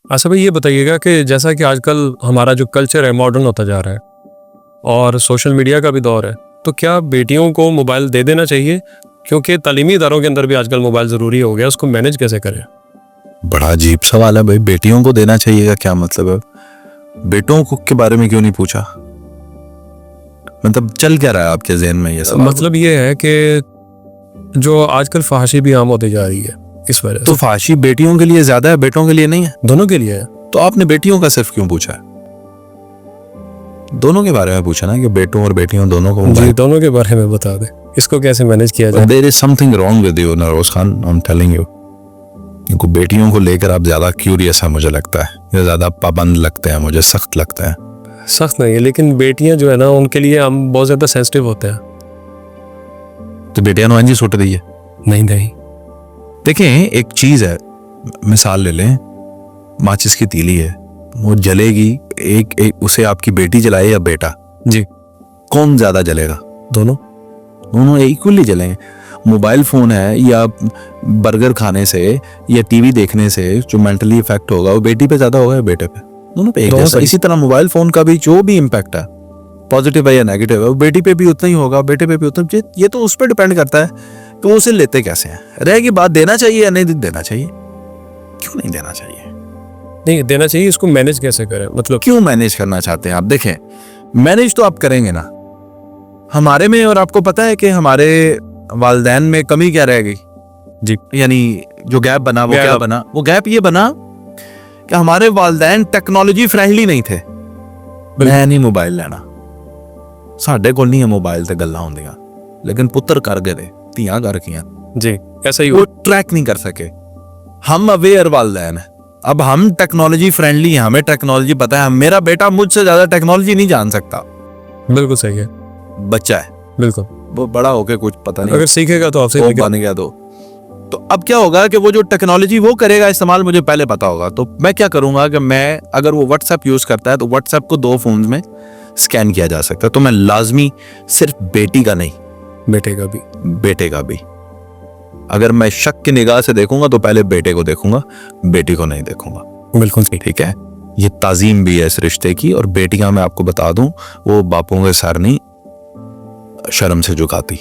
अच्छा भाई, ये बताइएगा कि जैसा कि आजकल हमारा जो कल्चर है मॉडर्न होता जा रहा है और सोशल मीडिया का भी दौर है, तो क्या बेटियों को मोबाइल दे देना चाहिए? क्योंकि तालीमी इदारों के अंदर भी आजकल मोबाइल ज़रूरी हो गया, उसको मैनेज कैसे करें? बड़ा अजीब सवाल है भाई, बेटियों को देना चाहिए का क्या मतलब है? बेटों को के बारे में क्यों नहीं पूछा? मतलब चल क्या रहा है आपके ज़हन में ये सवाल? मतलब ये है कि जो आजकल फहाशी भी आम होती जा रही है, इस वजह तो से फाशी बेटियों के लिए ज्यादा है, बेटों के लिए नहीं है? दोनों के लिए है। तो आपने बेटियों का सिर्फ क्यों पूछा है? दोनों के बारे में पूछा ना, कि बेटों और बेटियों दोनों को जी, दोनों के बारे में बता दें, इसको कैसे मैनेज किया जाए। There is something wrong with you Naroz Khan, I am telling you. इनको बेटियों को लेकर आप ज्यादा क्यूरियस है मुझे लगता है, ये ज्यादा पाबंद लगते हैं मुझे, सख्त लगते हैं। सख्त नहीं है, लेकिन बेटियां जो है ना, उनके लिए हम बहुत ज़्यादा सेंसिटिव होते हैं। तो बेटियां नो सोट दी है? नहीं, देखें एक चीज है, मिसाल ले लें, माचिस की तीली है, वो जलेगी, एक उसे आपकी बेटी जलाए या बेटा, जी, कौन ज्यादा जलेगा? दोनों इक्वली जलेंगे। मोबाइल फोन है या बर्गर खाने से या टीवी देखने से जो मेंटली इफेक्ट होगा वो बेटी पे ज्यादा होगा या बेटे पे? दोनों पे एक जैसा। इसी तरह मोबाइल फोन का भी जो भी इम्पैक्ट है, पॉजिटिव है या नेगेटिव है, वो बेटी पे भी उतना ही होगा, बेटे पे भी उतना। ये तो उस पर डिपेंड करता है कि वो उसे लेते कैसे हैं। रहेगी बात देना चाहिए या नहीं देना चाहिए। क्यों नहीं देना चाहिए? नहीं देना चाहिए, इसको मैनेज कैसे करें? मतलब क्यों मैनेज करना चाहते हैं आप? देखें, मैनेज तो आप करेंगे ना। हमारे में, और आपको पता है कि हमारे वालिदैन में कमी क्या रह गई? जी, यानी जो गैप बना वो क्या बना? वो गैप ये बना कि हमारे वालिदैन टेक्नोलॉजी फ्रेंडली नहीं थे। मैं नहीं मोबाइल लेना, साढ़े को नहीं है मोबाइल ते गल्लां होंदियां, लेकिन पुत्र कर गए, धियां कर गईयां। जी, ऐसा ही वो ट्रैक नहीं कर सके। हम अवेयर वालिदैन हैं, अब हम टेक्नोलॉजी फ्रेंडली हैं, हमें टेक्नोलॉजी पता है। मेरा बेटा मुझसे ज्यादा टेक्नोलॉजी नहीं जान सकता। बिल्कुल सही है, बच्चा है, बिल्कुल। वो बड़ा होके कुछ पता नहीं, अगर सीखेगा तो आपसे बन गया तो अब क्या होगा कि वो जो टेक्नोलॉजी वो करेगा इस्तेमाल, मुझे पहले पता होगा। तो मैं क्या करूंगा कि मैं, अगर वो व्हाट्सएप यूज करता है तो व्हाट्सएप को 2 फोन में स्कैन किया जा सकता है। तो मैं लाजमी सिर्फ बेटी का नहीं, बेटे का भी अगर मैं शक की निगाह से देखूंगा तो पहले बेटे को देखूंगा, बेटी को नहीं देखूंगा। बिल्कुल सही, ठीक है? ये ताजीम भी है इस रिश्ते की। और बेटियां, मैं आपको बता दूं, वो बापों के सर नहीं शर्म से झुकाती,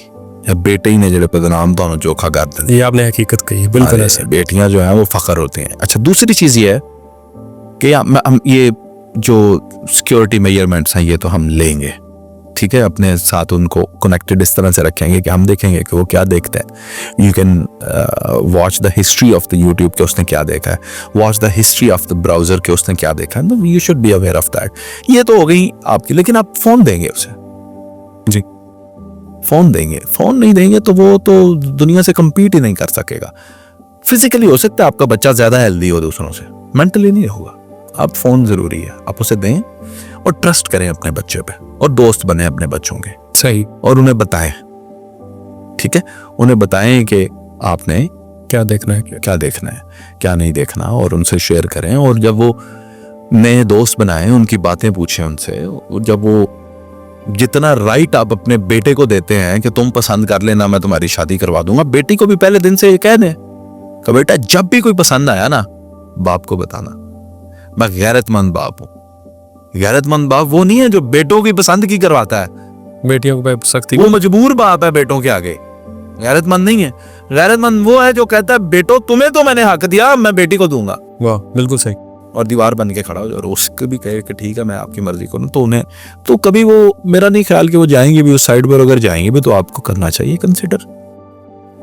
या बेटे ही ने जेड़े बदनाम तो चोखा कर देते। ये आपने हकीकत कही, बिल्कुल ऐसे। बेटियां जो है वो फख्र होती हैं। अच्छा, दूसरी चीज ये है कि हम ये जो सिक्योरिटी मेजरमेंट्स हैं ये तो हम लेंगे, ठीक है, अपने साथ उनको कनेक्टेड इस तरह से रखेंगे कि हम देखेंगे कि वो क्या देखता है। You can watch the history of the YouTube के उसने क्या देखा है, watch the history of the browser के उसने क्या देखा है। You should be aware of that. ये तो हो गई आपकी, लेकिन आप फोन देंगे उसे? जी, फोन देंगे, फोन नहीं देंगे तो वो तो दुनिया से compete ही नहीं कर सकेगा। फिजिकली हो सकता है आपका बच्चा ज्यादा हेल्दी हो दूसरों से, मेंटली नहीं होगा। आप फोन जरूरी है, आप उसे दें और ट्रस्ट करें अपने बच्चे पे, और दोस्त बने अपने बच्चों के। सही। और उन्हें बताएं, ठीक है, उन्हें बताएं कि आपने क्या देखना है, क्या नहीं देखना, और उनसे शेयर करें। और जब वो नए दोस्त बनाएं, उनकी बातें पूछें उनसे। जब वो, जितना राइट आप अपने बेटे को देते हैं कि तुम पसंद कर लेना, मैं तुम्हारी शादी करवा दूंगा, बेटी को भी पहले दिन से ये कह दें कि बेटा जब भी कोई पसंद आया ना, बाप को बताना। मैं गैरतमंद बाप हूं। गैरतमंद बाप वो नहीं है जो बेटों की पसंद की करवाता है, बेटियों पे सख्ती, वो मजबूर बाप है बेटों के आगे। गैरतमंद नहीं है। गैरतमंद वो है जो कहता है बेटो तुम्हें तो मैंने हक दिया, मैं बेटी को दूंगा। वाह, बिल्कुल सही। और दीवार बन के खड़ा हो जाए और उसको भी कहे कि ठीक है मैं आपकी मर्जी करूं, तो उन्हें तो कभी वो, मेरा नहीं ख्याल कि वो जाएंगे भी उस साइड पर। अगर जाएंगे भी तो आपको करना चाहिए कंसिडर,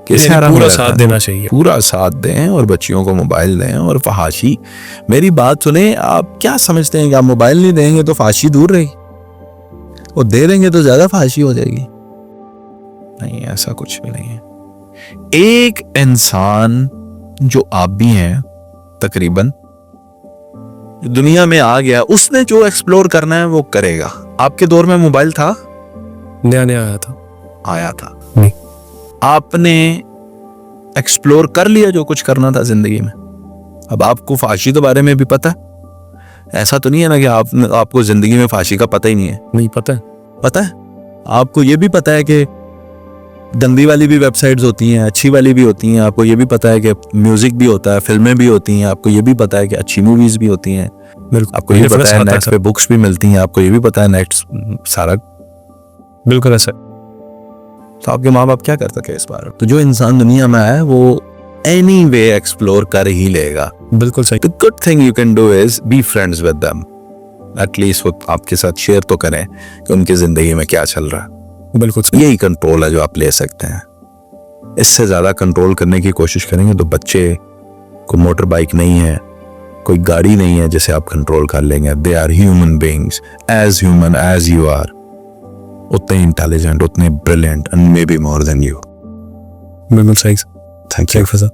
पूरा साथ देना चाहिए, पूरा साथ दें और बच्चियों को मोबाइल दें। और फहाशी, मेरी बात सुने, आप क्या समझते हैं कि आप मोबाइल नहीं देंगे तो फहाशी दूर रही, और दे देंगे तो ज्यादा फहाशी हो जाएगी? नहीं, ऐसा कुछ भी नहीं है। एक इंसान जो आप भी हैं तकरीबन दुनिया में आ गया, उसने जो एक्सप्लोर करना है वो करेगा। आपके दौर में मोबाइल था? नया आया था। नहीं, आपने एक्सप्लोर कर लिया जो कुछ करना था जिंदगी में। अब आपको फांसी के बारे में भी पता है। ऐसा तो नहीं है ना कि आपको जिंदगी में फांसी का पता ही नहीं है। नहीं पता है। आपको ये भी पता है कि गंदी वाली भी वेबसाइट्स होती हैं, अच्छी वाली भी होती हैं। आपको ये भी पता है कि म्यूजिक भी होता है, फिल्में भी होती हैं। आपको ये भी पता है कि अच्छी मूवीज भी होती हैं। बिल्कुल आपको ये difference पता है आता नेट सर। पे बुक्स भी मिलती हैं। आपको ये भी पता है नेट सारा। बिल्कुल ऐसा है। तो आपके माँ बाप क्या कर सके इस बार? तो जो इंसान दुनिया में आया वो एनी वे एक्सप्लोर कर ही लेगा। बिल्कुल सही। The good thing you can do is be friends with them. At least वो आपके साथ शेयर तो करें कि उनकी जिंदगी में क्या चल रहा है। बिल्कुल सही। यही कंट्रोल है जो आप ले सकते हैं। इससे ज्यादा कंट्रोल करने की कोशिश करेंगे तो बच्चे को मोटर बाइक नहीं है, कोई गाड़ी नहीं है जिसे आप कंट्रोल कर लेंगे। They are human beings, as human as you are, उतने इंटेलिजेंट, उतने brilliant and may be more than you. बिल्कुल सही। Thank you. सही फसा।